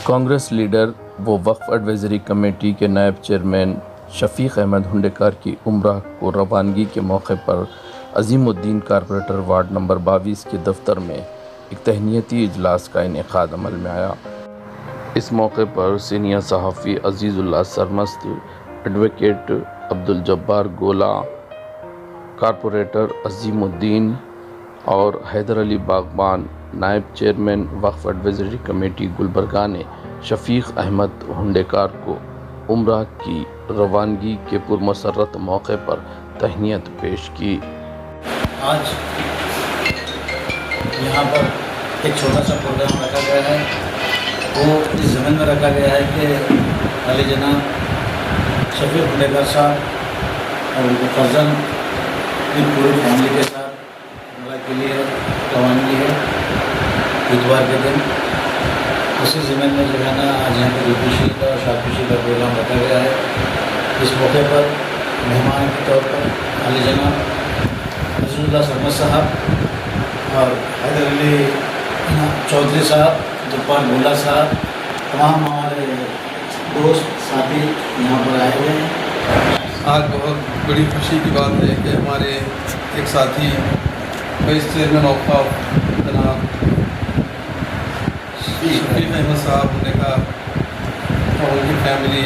Congress leader و وقف advisory committee کے نائب چیئرمین شفیق احمد ہنڈیکار کی عمرہ کو روانگی کے موقع پر عظیم الدین کارپوریٹر وارڈ نمبر 22 کے دفتر میں ایک تہنیتی اجلاس کا انعقاد عمل میں آیا۔ اس موقع پر سینئر صحافی عزیز اللہ سرمست، ایڈوکیٹ عبدالجبار گولا، کارپوریٹر عظیم الدین اور حیدر علی باغبان، نائب چیئرمین وقف ایڈوائزری کمیٹی گلبرگہ نے شفیق احمد ہنڈیکار کو عمرہ کی روانگی کے پرمسرت موقع پر تہنیت پیش کی۔ آج یہاں پر ایک چھوٹا سا پروگرام رکھا گیا ہے، وہ اس ضمن میں رکھا گیا ہے کہ علی جناب شفیق ہنڈیکار صاحب اور ان کے فرزند ان پوری فیملی کے ساتھ عمرہ کے لیے روانگی ہے اتوار کے دن۔ اسی ضمن میں جو ہے نا آج یہاں پہ روپیشی کا اور شادپوشی کا پروگرام رکھا گیا ہے۔ اس موقع پر مہمان کے طور پر علی جناب عزیز اللہ سرمست صاحب اور حیدر علی چودھری صاحب، جبار گولا صاحب، تمام ہمارے دوست ساتھی یہاں پر آئے ہوئے ہیں۔ آج بہت بڑی خوشی کی بات ہے کہ ہمارے ایک ساتھی وائس چیئرمین اوقاف جناب شفیق احمد صاحب ہنڈیکار اور ان کی فیملی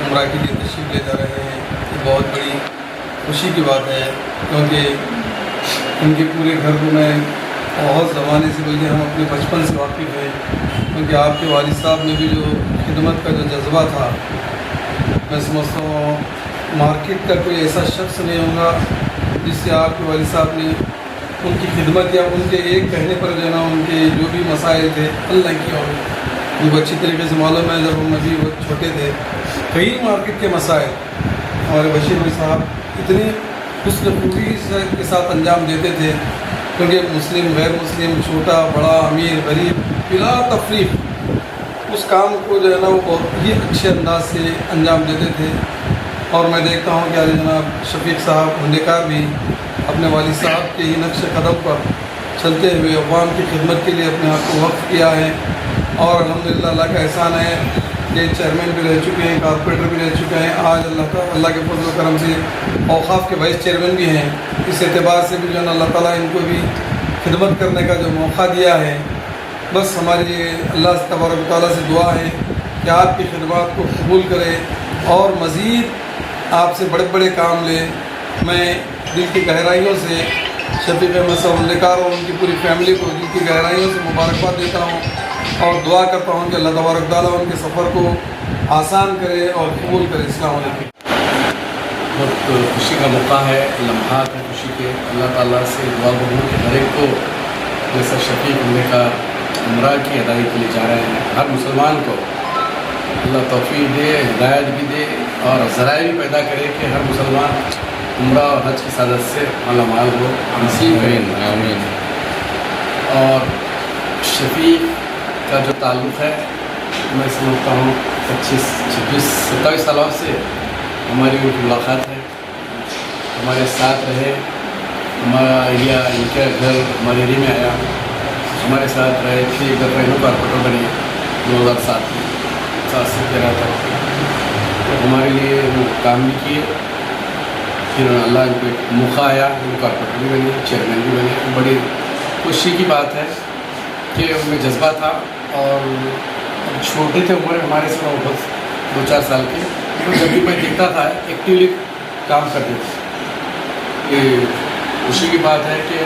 عمرہ کے لیے تشریف لے جا رہے ہیں۔ یہ بہت بڑی خوشی کی بات ہے، کیونکہ ان کے پورے گھر کو میں بہت زمانے سے، بلکہ ہم اپنے بچپن سے واقف ہیں، کیونکہ آپ کے والد صاحب میں بھی جو خدمت کا جو جذبہ تھا، میں سمجھتا ہوں مارکیٹ کا کوئی ایسا شخص نہیں ہوگا جس سے آپ کے والد صاحب نے ان کی خدمت یا ان کے ایک کہنے پر جو ہے نا ان کے جو بھی مسائل تھے حل نہیں کیا ہوگا۔ ان کو اچھی طریقے سے معلوم ہے، جب ہم ابھی وہ چھوٹے تھے کئی مارکیٹ کے مسائل ہمارے بشیر بھائی صاحب اتنی حسن خوبی کے ساتھ انجام دیتے تھے، کیونکہ مسلم غیر مسلم، چھوٹا بڑا، امیر غریب، بلا تفریق اس کام کو جو ہے نا وہ بہت ہی اچھے انداز سے انجام دیتے تھے۔ اور میں دیکھتا ہوں کہ علی جناب شفیق صاحب ہنڈیکار بھی اپنے والد صاحب کے ہی نقش قدم پر چلتے ہوئے عوام کی خدمت کے لیے اپنے آپ کو وقف کیا ہے، اور الحمدللہ اللہ کا احسان ہے کہ چیئرمین بھی رہ چکے ہیں، کارپوریٹر بھی رہ چکے ہیں، آج اللہ کے فضل و کرم سے اوقاف کے وائس چیئرمین بھی ہیں۔ اس اعتبار سے بھی جو ہے نا اللہ تعالیٰ ان کو بھی خدمت کرنے کا جو موقع دیا ہے۔ بس ہماری اللہ تبارک و تعالیٰ سے دعا ہے کہ آپ کی خدمات کو قبول کرے اور مزید آپ سے بڑے بڑے کام لے۔ میں دل کی گہرائیوں سے شفیق احمد صاحب ہنڈیکار اور ان کی پوری فیملی کو دل کی گہرائیوں سے مبارکباد دیتا ہوں اور دعا کرتا ہوں کہ اللہ تبارک تعالیٰ ان کے سفر کو آسان کرے اور قبول کرے۔ السلام علیکم۔ بہت خوشی کا موقع ہے، لمحات ہیں خوشی کے۔ اللہ تعالیٰ سے دعا کروں کہ ہر ایک کو جیسا شفیق ہنڈیکار عمرہ کی ادائیگی کے لیے جا رہے ہیں، ہر مسلمان کو اللہ توفیق دے، ہدایت بھی دے اور ذرائع بھی پیدا کرے کہ ہر مسلمان عمرہ اور حج کی سعادت سے مالا مال ہو، نصیب کریں۔ آمین۔ اور شفیق کا جو تعلق ہے، میں سمجھتا ہوں 25 26 27 سالوں سے ہماری ان کی ملاقات ہے، ہمارے ساتھ رہے، ہمارا ایریا، ان کا گھر ہمارے ایریا میں آیا، ہمارے ساتھ رہے، پھر ایک رہنو کارپوریٹر بنے 2007 میں، 7 سے 13 تک، تو ہمارے لیے وہ کام بھی کیے۔ پھر اللہ ان کو ایک موقع آیا، وہ کارپوریٹر بھی بنے، چیئرمین بھی بنے۔ بڑی خوشی کی بات ہے کہ ان میں جذبہ تھا، اور چھوٹے تھے عمر ہمارے سے بہت 2-4 سال کے، تو جب بھی میں دیکھتا تھا ایکٹیولی کام کرتے تھے۔ یہ خوشی کی بات ہے کہ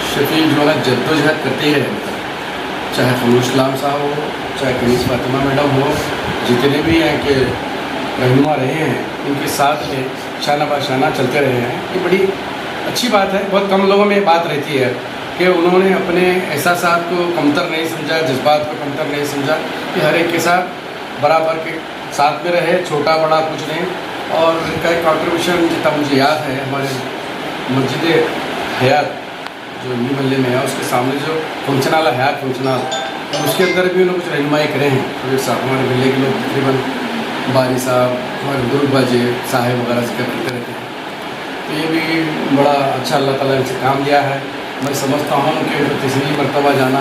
شفیق جو ہے جد و جہد کرتے ہی رہے، چاہے خلوص اسلام صاحب ہو، چاہے کنیز فاطمہ میڈم ہو، جتنے بھی ہیں کہ رہنما رہے ہیں ان کے ساتھ میں شانہ بہ شانہ چلتے رہے ہیں۔ یہ بڑی اچھی بات ہے۔ بہت کم لوگوں میں یہ بات رہتی ہے کہ انہوں نے اپنے احساسات کو کمتر نہیں سمجھا، جذبات کو کمتر نہیں سمجھا، کہ ہر ایک کے ساتھ برابر کے ساتھ میں رہے، چھوٹا بڑا کچھ نہیں۔ اور ان کا ایک کنٹریبیوشن جتنا مجھے یاد ہے، ہمارے مسجد حیات جو نیو محلے میں ہے، اس کے سامنے جو فنکشن والا حیات فنکشن ہال، اس کے اندر بھی انہوں نے کچھ رہنمائی کرے ہیں۔ ہمارے محلے کے لوگ تقریباً باری صاحب، ہمارے بزرگ باجی صاحب وغیرہ ذکر کرتے رہتے ہیں، تو یہ بھی بڑا اچھا اللہ تعالیٰ نے سے کام لیا ہے۔ میں سمجھتا ہوں کہ تیسری مرتبہ جانا